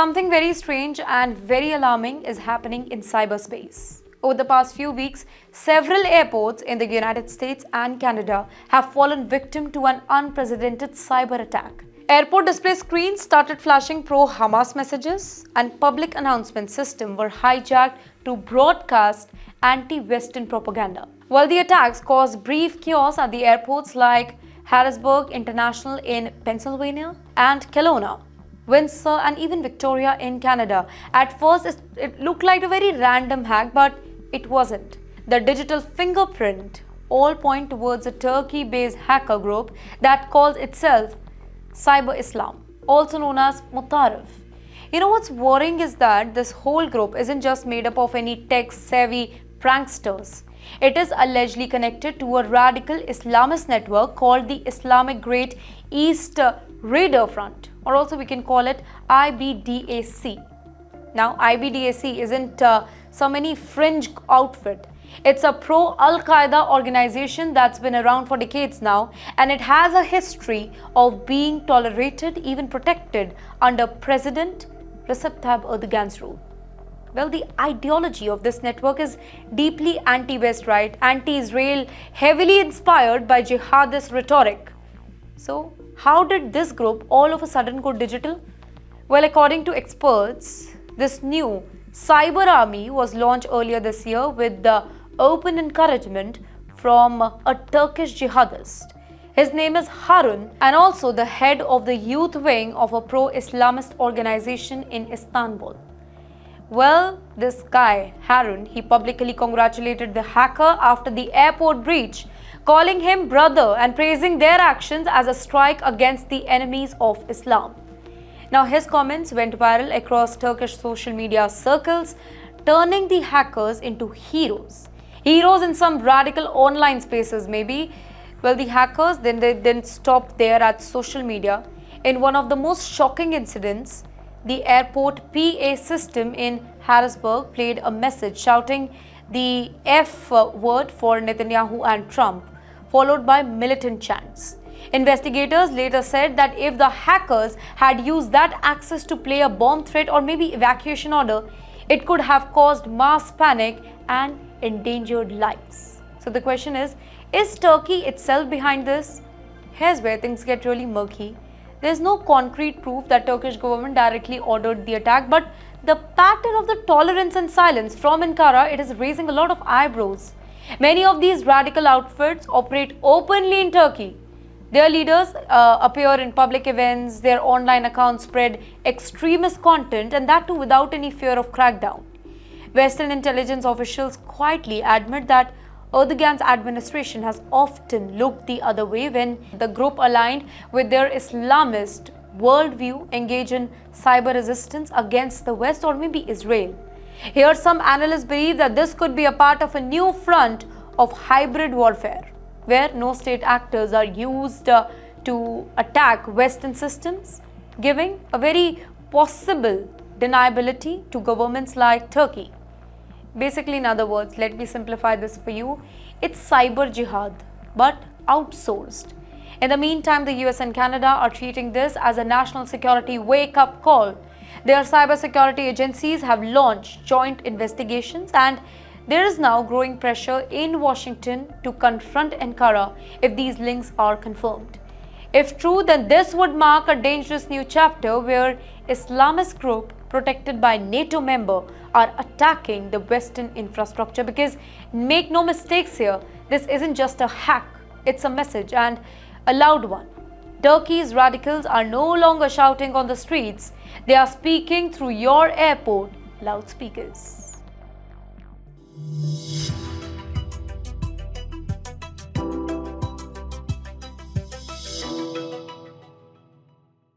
Something very strange and very alarming is happening in cyberspace. Over the past few weeks, several airports in the United States and Canada have fallen victim to an unprecedented cyber attack. Airport display screens started flashing pro-Hamas messages, and public announcement systems were hijacked to broadcast anti-Western propaganda. While the attacks caused brief chaos at the airports like Harrisburg International in Pennsylvania and Kelowna, Windsor, and even Victoria in Canada. At first, it looked like a very random hack, but it wasn't. The digital fingerprint all point towards a Turkey-based hacker group that calls itself Cyber Islam, also known as Mutarif. You know what's worrying is that this whole group isn't just made up of any tech-savvy pranksters. It is allegedly connected to a radical Islamist network called the Islamic Great East Raider Front, or also we can call it IBDAC. Now, IBDAC isn't some any fringe outfit. It's a pro-Al-Qaeda organization that's been around for decades now, and it has a history of being tolerated, even protected, under President Recep Tayyip Erdogan's rule. Well, the ideology of this network is deeply anti-West, right? Anti-Israel, heavily inspired by jihadist rhetoric. So, how did this group all of a sudden go digital? Well, according to experts, this new cyber army was launched earlier this year with the open encouragement from a Turkish jihadist. His name is Harun, and also the head of the youth wing of a pro-Islamist organization in Istanbul. Well, this guy, Harun, he publicly congratulated the hacker after the airport breach, calling him brother and praising their actions as a strike against the enemies of Islam. Now, his comments went viral across Turkish social media circles, turning the hackers into heroes. Heroes in some radical online spaces, maybe. Well, the hackers they didn't stop there at social media. In one of the most shocking incidents, the airport PA system in Harrisburg played a message shouting the F word for Netanyahu and Trump, followed by militant chants. Investigators later said that if the hackers had used that access to play a bomb threat or maybe evacuation order, it could have caused mass panic and endangered lives. So the question is Turkey itself behind this? Here's where things get really murky. There's no concrete proof that Turkish government directly ordered the attack, but the pattern of the tolerance and silence from Ankara, it is raising a lot of eyebrows. Many of these radical outfits operate openly in Turkey. Their leaders appear in public events, their online accounts spread extremist content, and that too without any fear of crackdown. Western intelligence officials quietly admit that Erdogan's administration has often looked the other way when the group aligned with their Islamist worldview engage in cyber resistance against the West or maybe Israel. Here, some analysts believe that this could be a part of a new front of hybrid warfare, where no state actors are used to attack Western systems, giving a very possible deniability to governments like Turkey. Basically, in other words, let me simplify this for you. It's cyber jihad, but outsourced. In the meantime, the US and Canada are treating this as a national security wake-up call. Their cybersecurity agencies have launched joint investigations, and there is now growing pressure in Washington to confront Ankara if these links are confirmed. If true, then this would mark a dangerous new chapter where Islamist group protected by NATO member are attacking the Western infrastructure, because make no mistakes here, this isn't just a hack, it's a message, and a loud one. Turkey's radicals are no longer shouting on the streets, they are speaking through your airport loudspeakers.